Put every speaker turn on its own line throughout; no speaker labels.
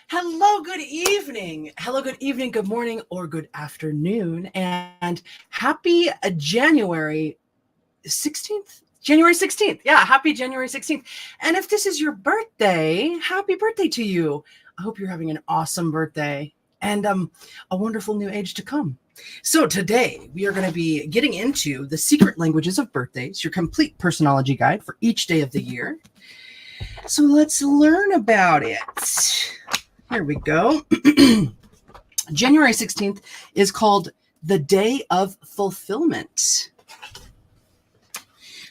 Hello, good evening. Hello, good evening, good morning, or good afternoon. And happy January 16th. January 16th. Yeah, happy January 16th. And if this is your birthday, happy birthday to you. I hope you're having an awesome birthday and a wonderful new age to come. So today we are going to be getting into the secret languages of birthdays, your complete personology guide for each day of the year. So let's learn about it. Here we go. January 16th is called the Day of Fulfillment.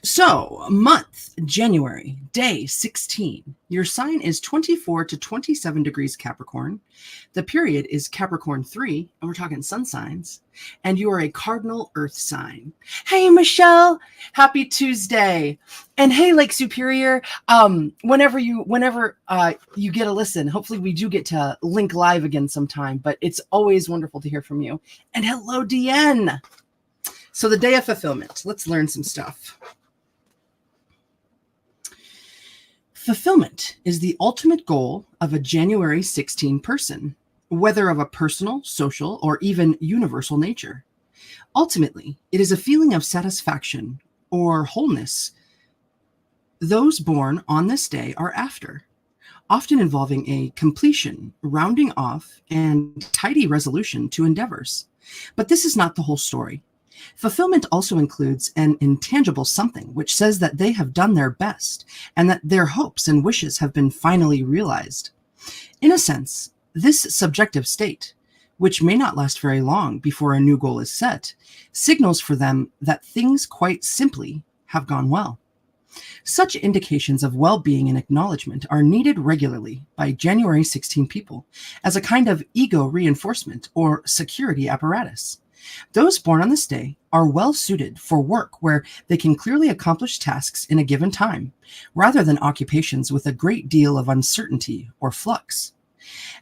So, month, January, day 16. Your sign is 24 to 27 degrees Capricorn. The period is Capricorn 3, and we're talking sun signs. And you are a cardinal earth sign. Hey, Michelle, happy Tuesday. And hey, Lake Superior, whenever you get a listen, hopefully we do get to link live again sometime, but it's always wonderful to hear from you. And hello, Deanne. So the Day of Fulfillment, let's learn some stuff. Fulfillment is the ultimate goal of a January 16 person, whether of a personal, social, or even universal nature. Ultimately, it is a feeling of satisfaction or wholeness those born on this day are after, often involving a completion, rounding off, and tidy resolution to endeavors. But this is not the whole story. Fulfillment also includes an intangible something which says that they have done their best and that their hopes and wishes have been finally realized. In a sense, this subjective state, which may not last very long before a new goal is set, signals for them that things quite simply have gone well. Such indications of well-being and acknowledgement are needed regularly by January 16 people as a kind of ego reinforcement or security apparatus. Those born on this day are well suited for work where they can clearly accomplish tasks in a given time, rather than occupations with a great deal of uncertainty or flux.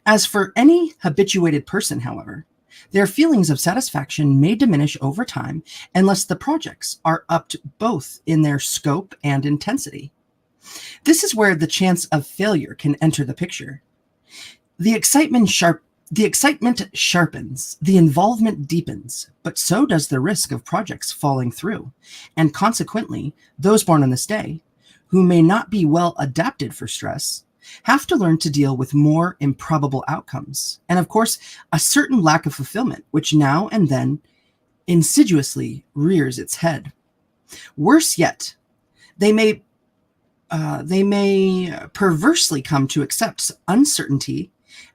As for any habituated person, however, their feelings of satisfaction may diminish over time unless the projects are upped both in their scope and intensity. This is where the chance of failure can enter the picture. The excitement sharpens, the involvement deepens, but so does the risk of projects falling through, and consequently, those born on this day, who may not be well adapted for stress, have to learn to deal with more improbable outcomes, and of course, a certain lack of fulfillment, which now and then insidiously rears its head. Worse yet, they may perversely come to accept uncertainty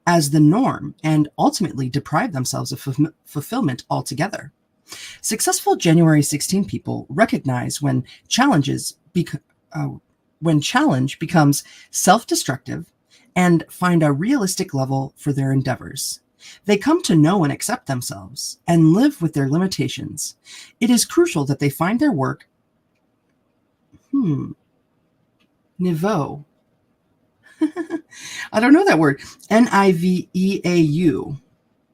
as the norm and ultimately deprive themselves of fulfillment altogether. Successful January 16 people recognize when challenge becomes self-destructive and find a realistic level for their endeavors. They come to know and accept themselves and live with their limitations. It is crucial that they find their work niveau. I don't know that word. Niveau.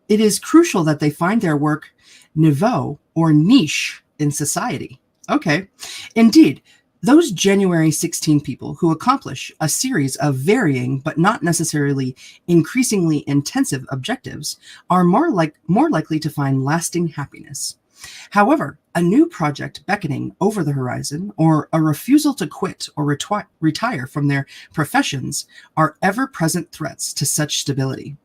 It is crucial that they find their work niveau or niche in society. Okay. Indeed, those January 16 people who accomplish a series of varying but not necessarily increasingly intensive objectives are more likely to find lasting happiness. However, a new project beckoning over the horizon or a refusal to quit or retire from their professions are ever-present threats to such stability.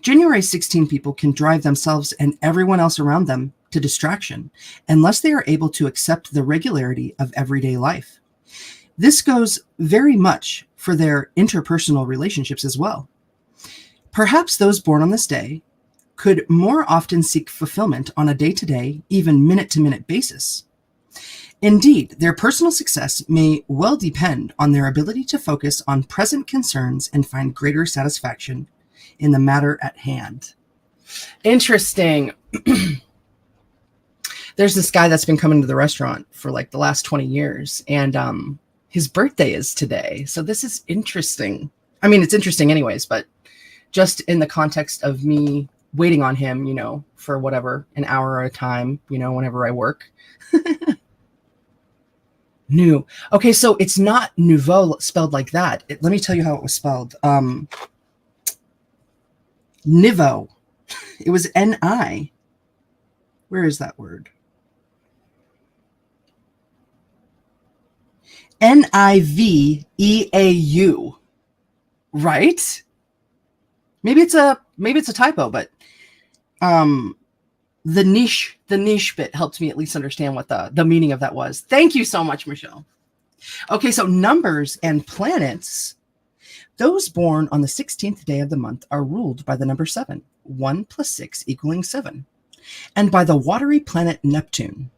January 16 people can drive themselves and everyone else around them to distraction unless they are able to accept the regularity of everyday life. This goes very much for their interpersonal relationships as well. Perhaps those born on this day could more often seek fulfillment on a day-to-day, even minute-to-minute basis. Indeed, their personal success may well depend on their ability to focus on present concerns and find greater satisfaction in the matter at hand. Interesting. There's this guy that's been coming to the restaurant for like the last 20 years, and his birthday is today. So this is interesting. I mean, it's interesting anyways, but just in the context of me waiting on him, for whatever, an hour at a time, whenever I work. New. Okay, so it's not nouveau spelled like that. Let me tell you how it was spelled. Nivo. It was N-I. Where is that word? Niveau. Right? Maybe it's a typo, but the niche bit helped me at least understand what the meaning of that was. Thank you so much, Michelle. Okay, so numbers and planets. Those born on the 16th day of the month are ruled by the number 7, 1 plus 6 equaling 7, and by the watery planet Neptune.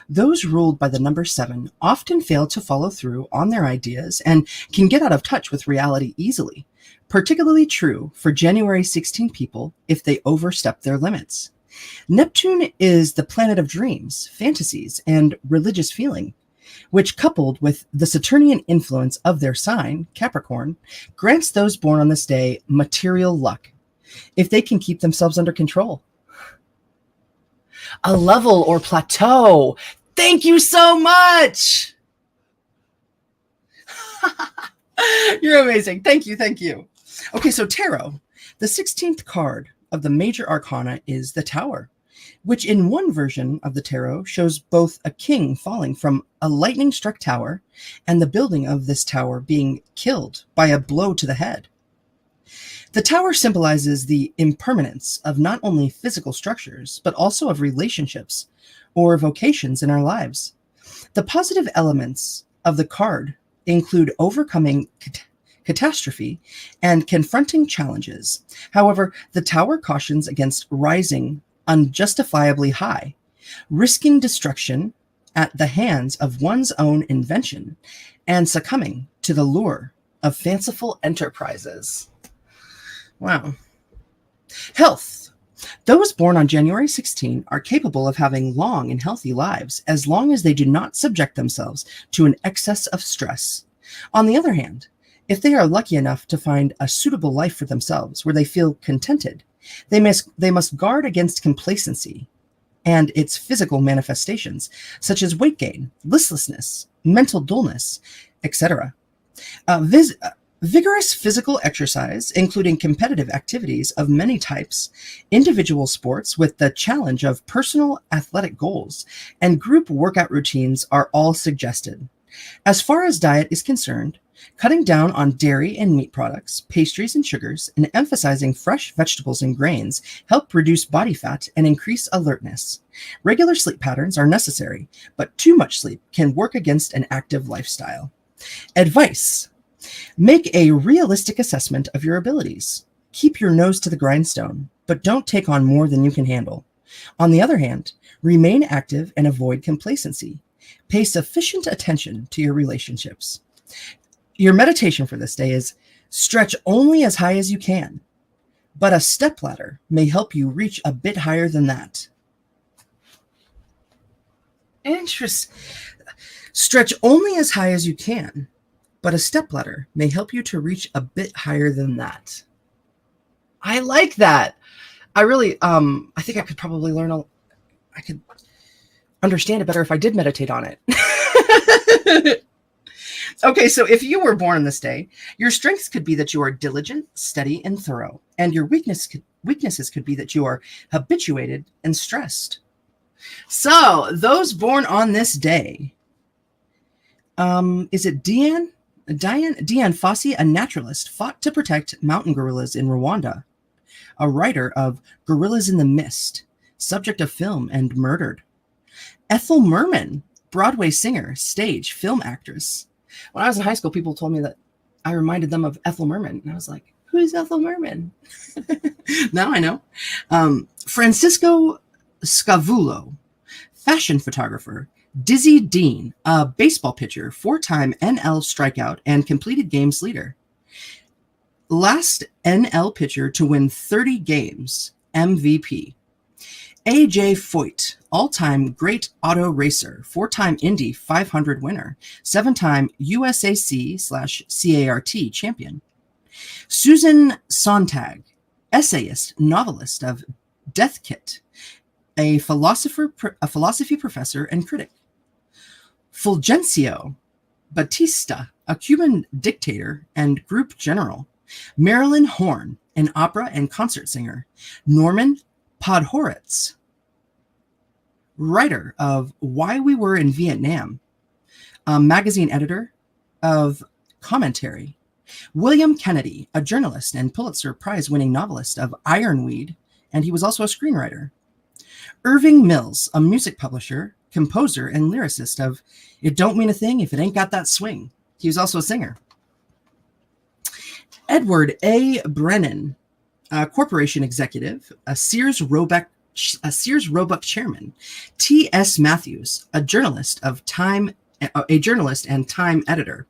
Those ruled by the number 7 often fail to follow through on their ideas and can get out of touch with reality easily, particularly true for January 16 people if they overstep their limits. Neptune is the planet of dreams, fantasies, and religious feeling, which, coupled with the Saturnian influence of their sign, Capricorn, grants those born on this day material luck, if they can keep themselves under control. A level or plateau. Thank you so much. You're amazing. Thank you. Okay, so tarot. The 16th card of the major arcana is the Tower, which in one version of the tarot shows both a king falling from a lightning-struck tower and the building of this tower being killed by a blow to the head. The tower symbolizes the impermanence of not only physical structures, but also of relationships or vocations in our lives. The positive elements of the card include overcoming catastrophe and confronting challenges. However, the tower cautions against rising unjustifiably high, risking destruction at the hands of one's own invention and succumbing to the lure of fanciful enterprises. Wow. Health. Those born on January 16 are capable of having long and healthy lives as long as they do not subject themselves to an excess of stress. On the other hand, if they are lucky enough to find a suitable life for themselves where they feel contented, they must guard against complacency and its physical manifestations, such as weight gain, listlessness, mental dullness, etc. Vigorous physical exercise, including competitive activities of many types, individual sports with the challenge of personal athletic goals, and group workout routines are all suggested. As far as diet is concerned, cutting down on dairy and meat products, pastries and sugars, and emphasizing fresh vegetables and grains help reduce body fat and increase alertness. Regular sleep patterns are necessary, but too much sleep can work against an active lifestyle. Advice. Make a realistic assessment of your abilities. Keep your nose to the grindstone, but don't take on more than you can handle. On the other hand, remain active and avoid complacency. Pay sufficient attention to your relationships. Your meditation for this day is stretch only as high as you can, but a stepladder may help you reach a bit higher than that. Interesting. Stretch only as high as you can, but a stepladder may help you to reach a bit higher than that. I like that. I really, I think I could probably I could understand it better if I did meditate on it. Okay, so if you were born on this day, your strengths could be that you are diligent, steady, and thorough, and your weaknesses could be that you are habituated and stressed. So, those born on this day, is it Dian Fossey, a naturalist, fought to protect mountain gorillas in Rwanda, a writer of Gorillas in the Mist, subject of film and murdered. Ethel Merman, Broadway singer, stage, film actress. When I was in high school, people told me that I reminded them of Ethel Merman, and I was like, who is Ethel Merman? Now I know. Francisco Scavulo, fashion photographer. Dizzy Dean, a baseball pitcher, 4-time NL strikeout and completed games leader. Last NL pitcher to win 30 games, MVP. AJ Foyt, all-time great auto racer, 4-time Indy 500 winner, 7-time USAC/CART champion. Susan Sontag, essayist, novelist of Death Kit, a philosophy professor and critic. Fulgencio Batista, a Cuban dictator and group general, Marilyn Horne, an opera and concert singer. Norman Podhoretz, writer of Why We Were in Vietnam, a magazine editor of Commentary. William Kennedy, a journalist and Pulitzer Prize-winning novelist of Ironweed, and he was also a screenwriter. Irving Mills, a music publisher, composer, and lyricist of It Don't Mean a Thing If It Ain't Got That Swing. He was also a singer. Edward A. Brennan, a corporation executive, a Sears Roebuck chairman. T.S. Matthews, a journalist and Time editor,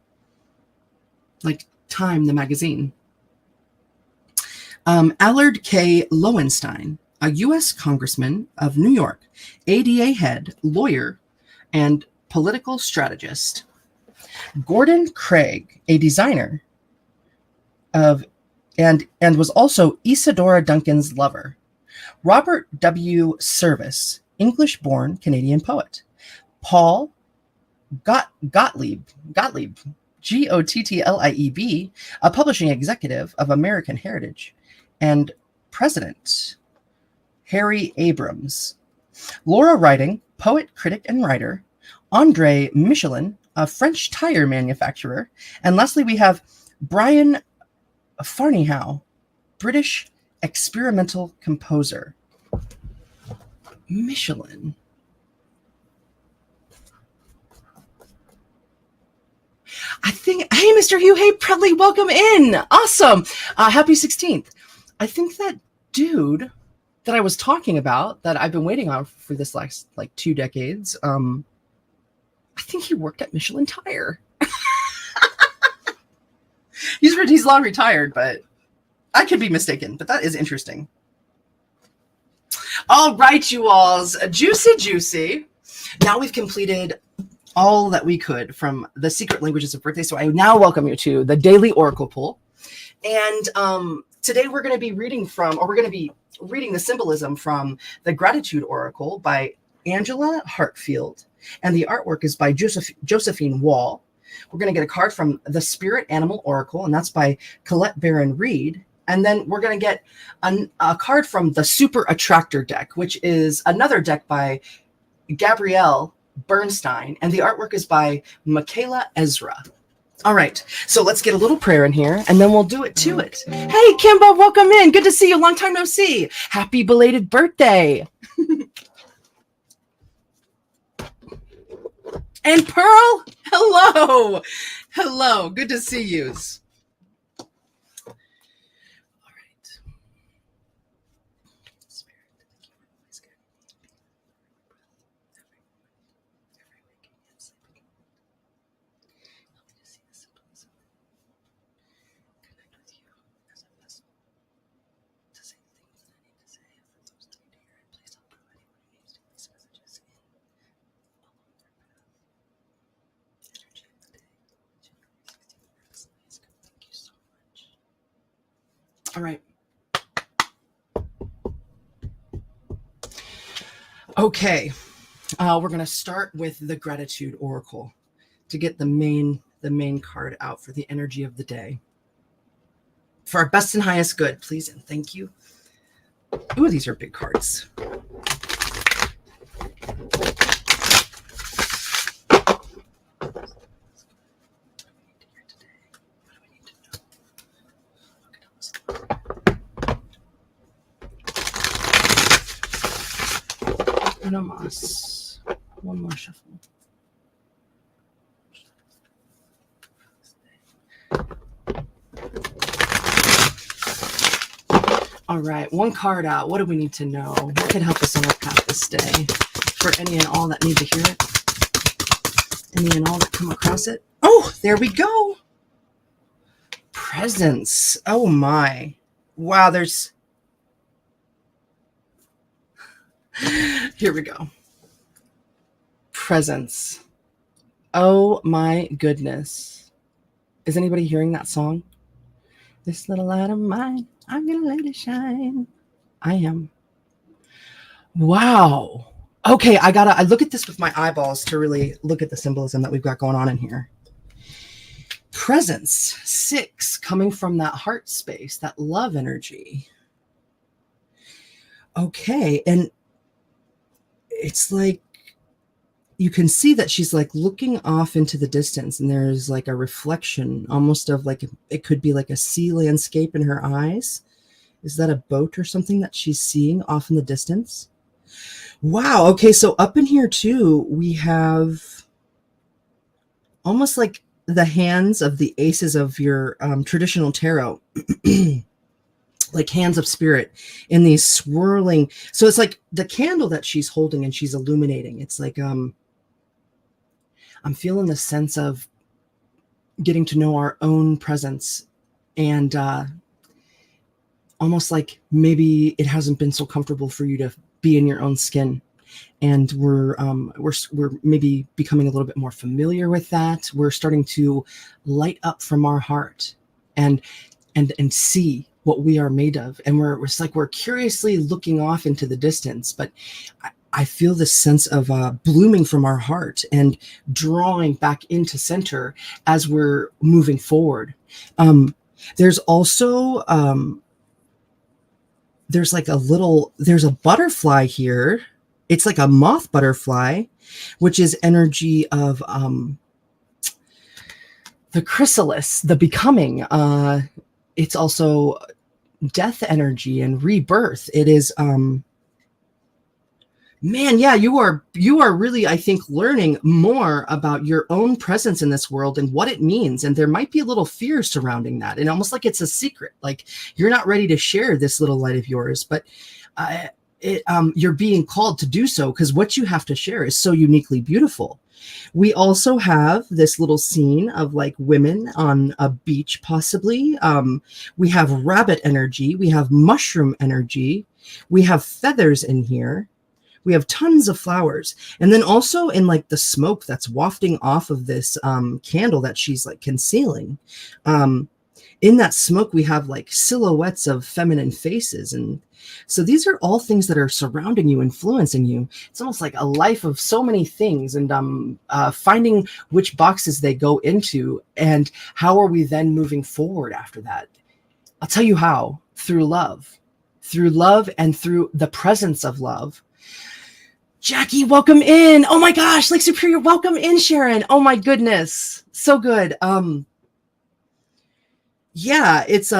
like Time, the magazine. Allard K. Lowenstein, a U.S. Congressman of New York, ADA head, lawyer, and political strategist. Gordon Craig, a designer of and was also Isadora Duncan's lover. Robert W. Service, English-born Canadian poet. Paul Gottlieb, Gottlib, a publishing executive of American Heritage, and President Harry Abrams. Laura Riding, poet, critic, and writer. Andre Michelin, a French tire manufacturer. And lastly, we have Brian Farneyhow, British experimental composer. Michelin. I think, hey, Mr. Hugh, hey, Predley, welcome in. Awesome. Happy 16th. I think that dude that I was talking about, that I've been waiting on for this last, 2 decades, I think he worked at Michelin Tire. He's long retired, but I could be mistaken, but that is interesting. All right, you alls, juicy. Now we've completed all that we could from the secret languages of birthday. So I now welcome you to the daily oracle pool. And today we're going to be reading the symbolism from the Gratitude Oracle by Angela Hartfield. And the artwork is by Josephine Wall. We're going to get a card from the Spirit Animal Oracle, and that's by Colette Barron Reed. And then we're going to get a card from the Super Attractor deck, which is another deck by Gabrielle Bernstein, and the artwork is by Michaela Ezra. All right, so let's get a little prayer in here, and then we'll do it to it. Hey, Kimbo, welcome in. Good to see you. Long time no see. Happy belated birthday. And Pearl, hello. Hello, good to see you. All right. Okay. We're going to start with the Gratitude Oracle to get the main card out for the energy of the day. For our best and highest good, please and thank you. Ooh, these are big cards. One more shuffle. All right, one card out. What do we need to know? What can help us on our path this day? For any and all that need to hear it. Any and all that come across it. Oh, there we go. Presence. Oh my. Wow, there's... Here we go. Presence. Oh my goodness. Is anybody hearing that song? This little light of mine, I'm gonna let it shine. I am. Wow. Okay, I look at this with my eyeballs to really look at the symbolism that we've got going on in here. Presence, 6, coming from that heart space, that love energy. Okay, and it's like you can see that she's like looking off into the distance, and there's like a reflection almost of like it could be like a sea landscape in her eyes. Is that a boat or something that she's seeing off in the distance? Wow. Okay, so up in here too, we have almost like the hands of the aces of your traditional tarot. Like hands of spirit in these swirling. So it's like the candle that she's holding and she's illuminating. It's like I'm feeling the sense of getting to know our own presence, and almost like maybe it hasn't been so comfortable for you to be in your own skin, and we're maybe becoming a little bit more familiar with that. We're starting to light up from our heart and see what we are made of, and it's like we're curiously looking off into the distance, but I feel this sense of blooming from our heart and drawing back into center as we're moving forward. There's also there's a butterfly here. It's like a moth butterfly, which is energy of the chrysalis, the becoming. It's also death energy and rebirth. It is man, yeah, you are really, I think, learning more about your own presence in this world and what it means. And there might be a little fear surrounding that, and almost like it's a secret, like you're not ready to share this little light of yours, but you're being called to do so because what you have to share is so uniquely beautiful. We also have this little scene of like women on a beach, possibly. We have rabbit energy. We have mushroom energy. We have feathers in here. We have tons of flowers. And then also in like the smoke that's wafting off of this candle that she's like concealing. In that smoke, we have like silhouettes of feminine faces. And so these are all things that are surrounding you, influencing you. It's almost like a life of so many things, and finding which boxes they go into and how are we then moving forward after that. I'll tell you how. Through love and through the presence of love. Jackie, welcome in. Oh my gosh, Lake Superior, welcome in, Sharon. Oh my goodness. So good. Yeah, it's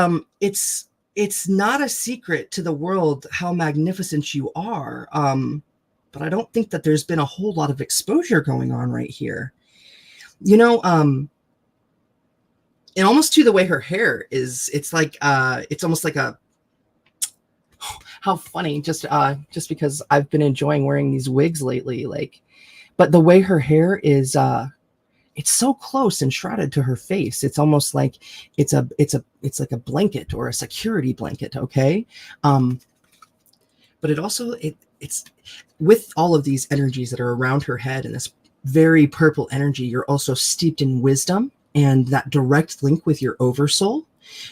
not a secret to the world how magnificent you are. But I don't think that there's been a whole lot of exposure going on right here. You know, and almost to the way her hair is, it's like it's almost like a how funny, just because I've been enjoying wearing these wigs lately, like, but the way her hair is it's so close and shrouded to her face. It's almost like it's like a blanket or a security blanket. Okay. But it also, it's with all of these energies that are around her head and this very purple energy, you're also steeped in wisdom and that direct link with your oversoul.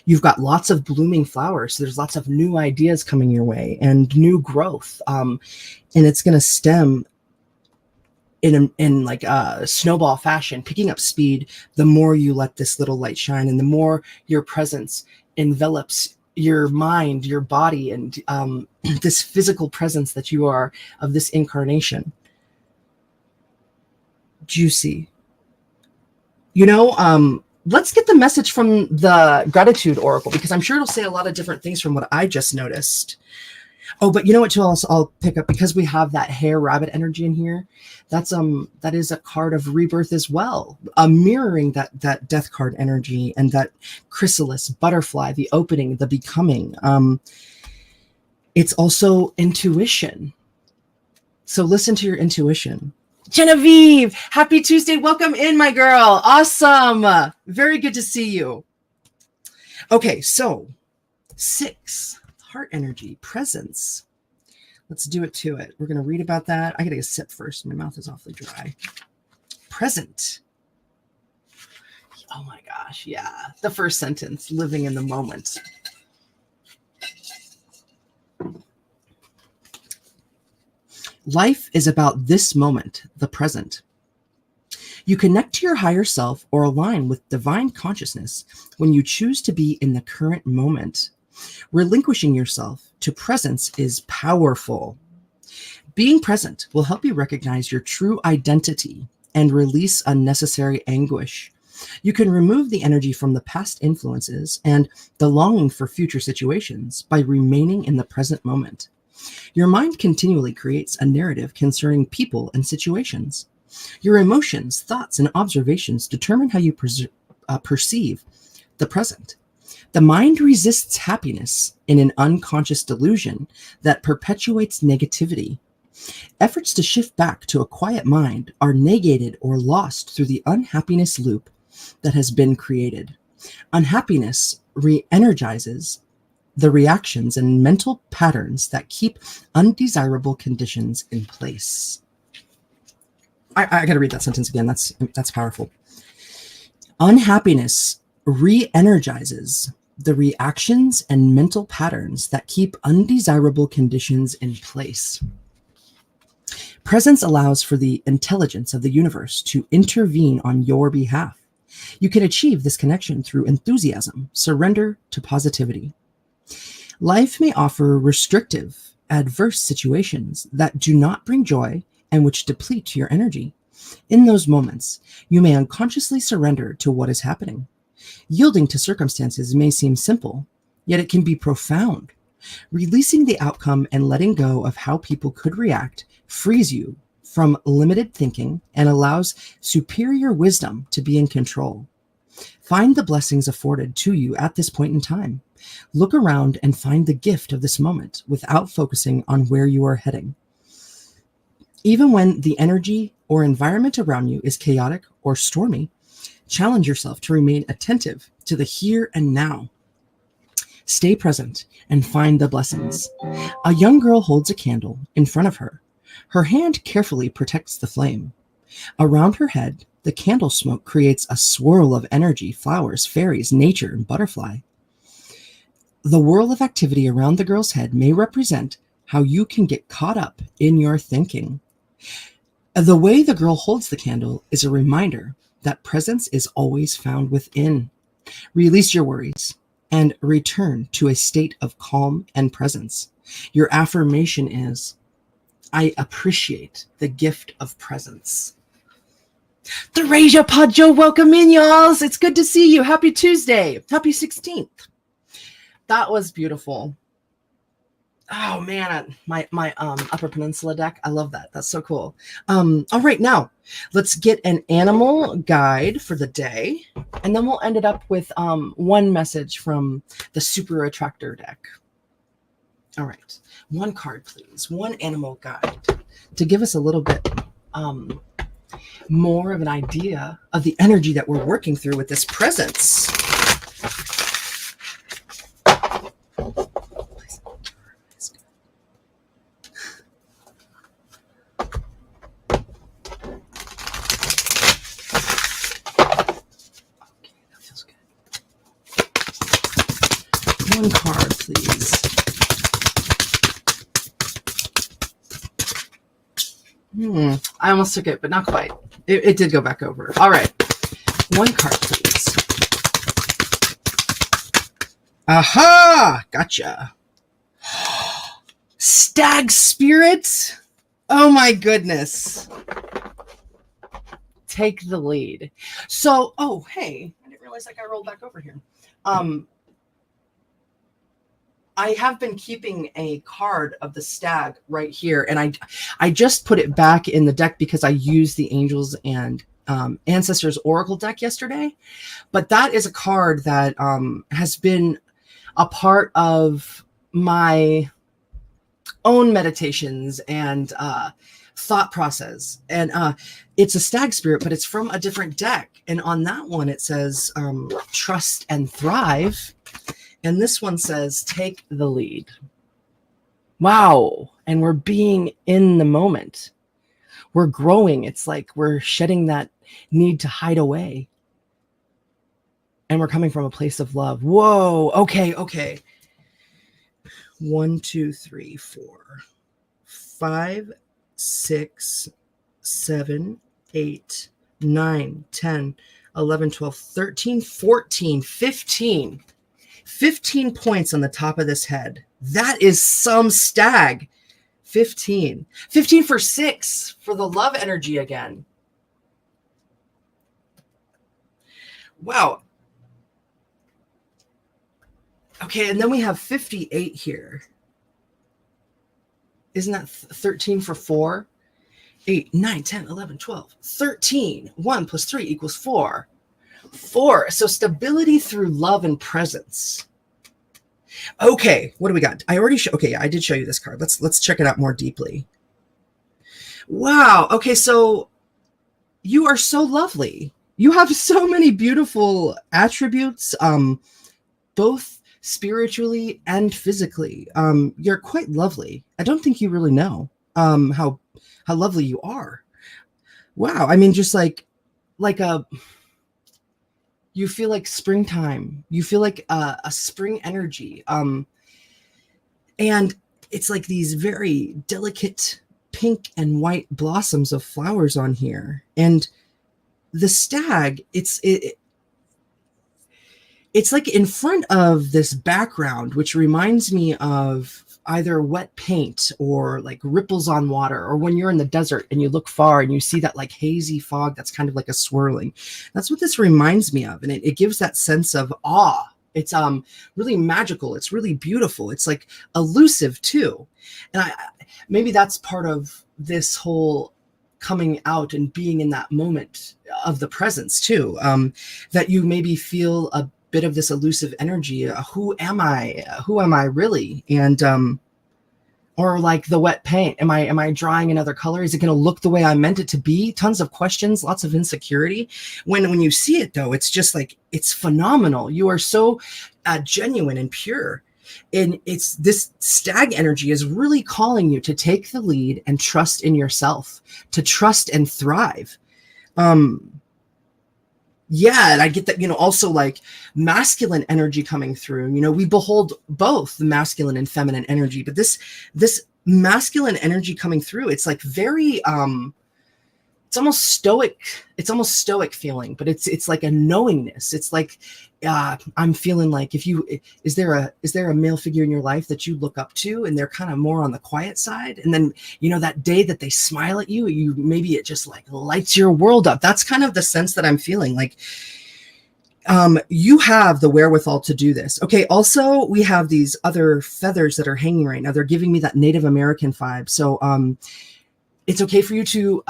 You've got lots of blooming flowers. So there's lots of new ideas coming your way and new growth. And it's going to stem in like a snowball fashion, picking up speed the more you let this little light shine, and the more your presence envelops your mind, your body, and this physical presence that you are of this incarnation. Juicy. You know, let's get the message from the gratitude oracle, because I'm sure it'll say a lot of different things from what I just noticed. Oh, but you know what too, I'll pick up, because we have that hair rabbit energy in here. That is a card of rebirth as well, mirroring that death card energy and that chrysalis butterfly, the opening, the becoming. It's also intuition. So listen to your intuition. Genevieve, happy Tuesday. Welcome in, my girl. Awesome. Very good to see you. Okay, so 6, heart energy, presence. Let's do it to it. We're going to read about that. I got to get a sip first. My mouth is awfully dry. Present. Oh my gosh. Yeah. The first sentence, living in the moment. Life is about this moment, the present. You connect to your higher self or align with divine consciousness when you choose to be in the current moment. Relinquishing yourself to presence is powerful. Being present will help you recognize your true identity and release unnecessary anguish. You can remove the energy from the past influences and the longing for future situations by remaining in the present moment. Your mind continually creates a narrative concerning people and situations. Your emotions, thoughts, and observations determine how you perceive the present. The mind resists happiness in an unconscious delusion that perpetuates negativity. Efforts to shift back to a quiet mind are negated or lost through the unhappiness loop that has been created. Unhappiness re-energizes the reactions and mental patterns that keep undesirable conditions in place. I got to read that sentence again. That's powerful. Unhappiness re-energizes the reactions and mental patterns that keep undesirable conditions in place. Presence allows for the intelligence of the universe to intervene on your behalf. You can achieve this connection through enthusiasm, surrender to positivity. Life may offer restrictive, adverse situations that do not bring joy and which deplete your energy. In those moments, you may unconsciously surrender to what is happening. Yielding to circumstances may seem simple, yet it can be profound. Releasing the outcome and letting go of how people could react frees you from limited thinking and allows superior wisdom to be in control. Find the blessings afforded to you at this point in time. Look around and find the gift of this moment without focusing on where you are heading. Even when the energy or environment around you is chaotic or stormy, challenge yourself to remain attentive to the here and now. Stay present and find the blessings. A young girl holds a candle in front of her. Her hand carefully protects the flame. Around her head, the candle smoke creates a swirl of energy, flowers, fairies, nature, and butterfly. The whirl of activity around the girl's head may represent how you can get caught up in your thinking. The way the girl holds the candle is a reminder that presence is always found within. Release your worries and return to a state of calm and presence. Your affirmation is, I appreciate the gift of presence. The Raja Padjo, welcome in, y'all. It's good to see you. Happy Tuesday. Happy 16th. That was beautiful. Oh man, my Upper Peninsula deck. I love that. That's so cool. All right, now let's get an animal guide for the day, and then we'll end it up with one message from the Super Attractor deck. All right, one card, please. One animal guide to give us a little bit more of an idea of the energy that we're working through with this presence. One card, please. I almost took it, but not quite. It did go back over. All right. One card, please. Aha! Gotcha. Stag spirit? Oh my goodness. Take the lead. So, oh, hey. I didn't realize I got rolled back over here. I have been keeping a card of the stag right here, and I just put it back in the deck because I used the Angels and Ancestors Oracle deck yesterday. But that is a card that has been a part of my own meditations and thought process. And it's a stag spirit, but it's from a different deck. And on that one, it says trust and thrive. And this one says, take the lead. Wow. And we're being in the moment. We're growing. It's like we're shedding that need to hide away. And we're coming from a place of love. Whoa. Okay. 1, 2, 3, 4, 5, 6, 7, 8, 9, 10, 11, 12, 13, 14, 15. 15 points on the top of this head. That is some stag. 15. 15 for 6 for the love energy again. Wow. Okay, and then we have 58 here. Isn't that 13 for 4? 8, 9, 10, 11, 12, 13. 1 plus 3 equals 4. 4. So stability through love and presence. Okay, what do we got? I already okay, yeah, I did show you this card. Let's check it out more deeply. Wow. Okay, so you are so lovely. You have so many beautiful attributes, both spiritually and physically. You're quite lovely. I don't think you really know how lovely you are. Wow. I mean, just like you feel like springtime. You feel like a spring energy. And it's like these very delicate pink and white blossoms of flowers on here. And the stag, it's like in front of this background, which reminds me of either wet paint or like ripples on water, or when you're in the desert and you look far and you see that like hazy fog that's kind of like a swirling. That's what this reminds me of. And it gives that sense of awe. It's really magical. It's really beautiful. It's like elusive too. And maybe that's part of this whole coming out and being in that moment of the presence too, that you maybe feel a bit of this elusive energy. Who am I? Who am I really? And or like the wet paint. Am I drawing another color? Is it going to look the way I meant it to be? Tons of questions, lots of insecurity. When you see it though, it's just like, it's phenomenal. You are so genuine and pure. And it's this stag energy is really calling you to take the lead and trust in yourself, to trust and thrive. Yeah, and I get that, also like masculine energy coming through. We behold both the masculine and feminine energy, but this masculine energy coming through, it's like very it's almost stoic. It's almost stoic feeling, but it's like a knowingness. It's like I'm feeling like is there a male figure in your life that you look up to and they're kind of more on the quiet side, and then that day that they smile at you, maybe it just like lights your world up. That's kind of the sense that I'm feeling. Like you have the wherewithal to do this. Okay, also we have these other feathers that are hanging right now. They're giving me that Native American vibe. So it's okay for you to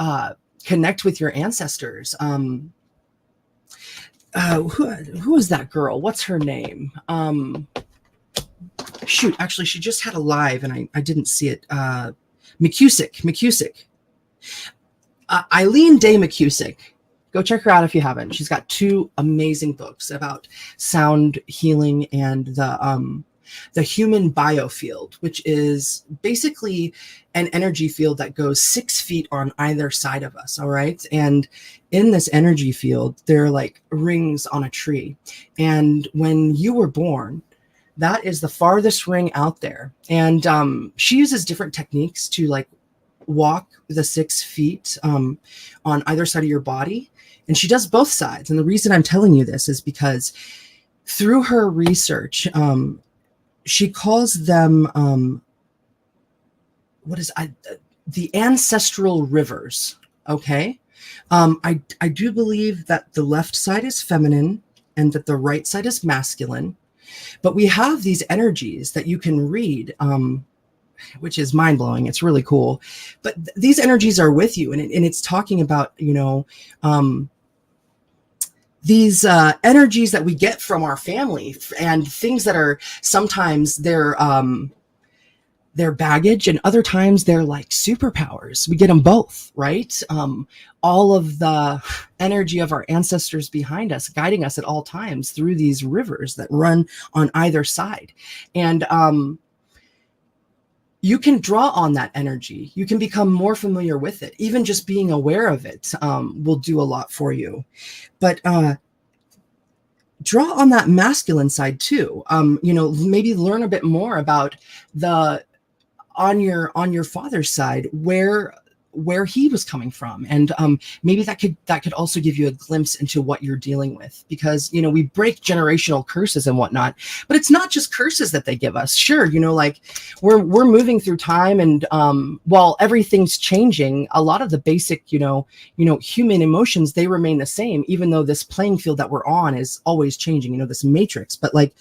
connect with your ancestors. Who is that girl? What's her name? Shoot, actually, she just had a live and I didn't see it. McCusick. Eileen Day McCusick. Go check her out if you haven't. She's got 2 amazing books about sound healing and the human biofield, which is basically an energy field that goes 6 feet on either side of us. All right. And in this energy field, there are like rings on a tree. And when you were born, that is the farthest ring out there. And she uses different techniques to like walk the 6 feet on either side of your body. And she does both sides. And the reason I'm telling you this is because through her research, she calls them the ancestral rivers. Okay. I do believe that the left side is feminine and that the right side is masculine, but we have these energies that you can read, which is mind blowing. It's really cool, but these energies are with you, and it's talking about, these energies that we get from our family and things that are sometimes they're baggage and other times they're like superpowers. We get them both, right? All of the energy of our ancestors behind us, guiding us at all times through these rivers that run on either side. And you can draw on that energy. You can become more familiar with it. Even just being aware of it will do a lot for you. But draw on that masculine side too. Maybe learn a bit more about on your father's side, where where he was coming from. And maybe that could also give you a glimpse into what you're dealing with, because, you know, we break generational curses and whatnot, but it's not just curses that they give us. Sure, you know, like we're moving through time, and while everything's changing, a lot of the basic, you know, human emotions, they remain the same, even though this playing field that we're on is always changing, you know, this matrix. But like,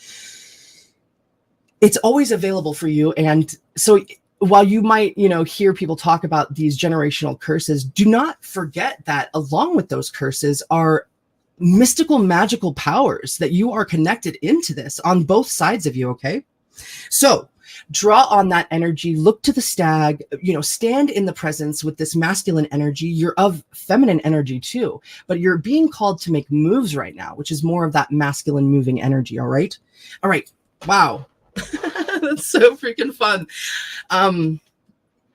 it's always available for you. And so while you might, you know, hear people talk about these generational curses, do not forget that along with those curses are mystical, magical powers that you are connected into this on both sides of you. Okay. So draw on that energy, look to the stag, you know, stand in the presence with this masculine energy. You're of feminine energy too, but you're being called to make moves right now, which is more of that masculine moving energy. All right. All right. Wow. That's so freaking fun.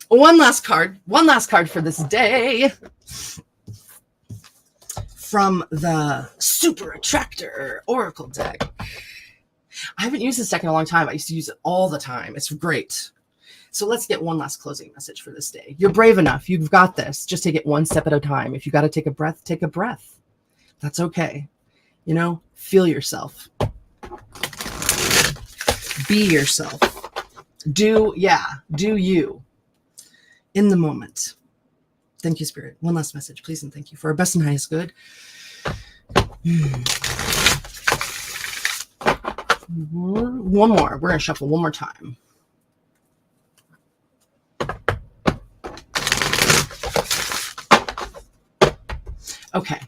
One last card for this day from the Super Attractor Oracle deck. I haven't used this deck in a long time. I used to use it all the time. It's great. So let's get one last closing message for this day. You're brave enough. You've got this. Just take it one step at a time. If you got to take a breath, take a breath. That's okay. You know, feel yourself. Be yourself. Do you in the moment. Thank you, Spirit. One last message, please, and thank you for our best and highest good. One more. We're going to shuffle one more time. Okay.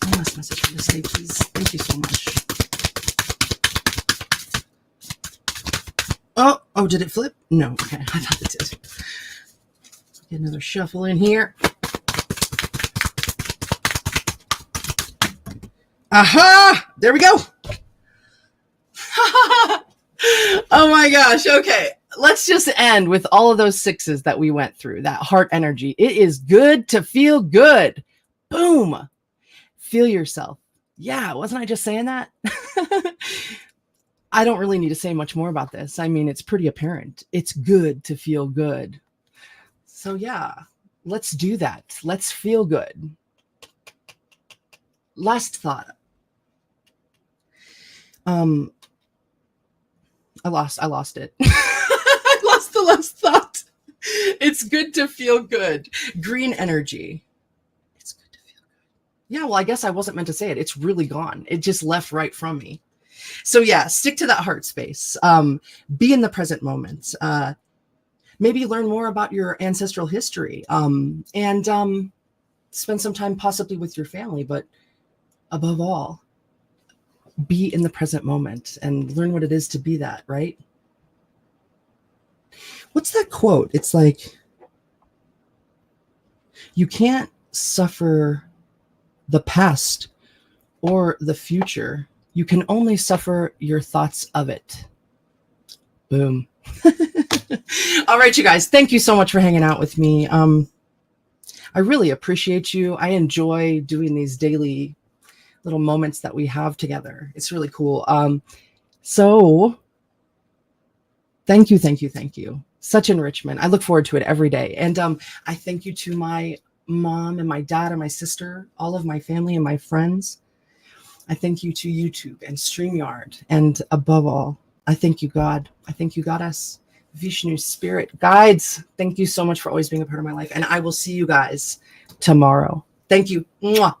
One last message for this day, please. Thank you so much. Oh, did it flip? No. Okay, I thought it did. Get another shuffle in here. Aha! There we go. Oh my gosh. Okay. Let's just end with all of those sixes that we went through, that heart energy. It is good to feel good. Boom. Feel yourself. Yeah. Wasn't I just saying that? I don't really need to say much more about this. I mean, it's pretty apparent. It's good to feel good. So yeah, let's do that. Let's feel good. Last thought. I lost it. I lost the last thought. It's good to feel good. Green energy. It's good to feel good. Yeah, well, I guess I wasn't meant to say it. It's really gone. It just left right from me. So yeah, stick to that heart space. Be in the present moment. Maybe learn more about your ancestral history, and spend some time possibly with your family. But above all, be in the present moment and learn what it is to be that, right? What's that quote? It's like, you can't suffer the past or the future. You can only suffer your thoughts of it. Boom. All right, you guys. Thank you so much for hanging out with me. I really appreciate you. I enjoy doing these daily little moments that we have together. It's really cool. So thank you. Such enrichment. I look forward to it every day. And I thank you to my mom and my dad and my sister, all of my family and my friends. I thank you to YouTube and StreamYard. And above all, I thank you, God. I thank you, Goddess, Vishnu, Spirit, Guides. Thank you so much for always being a part of my life. And I will see you guys tomorrow. Thank you. Mwah.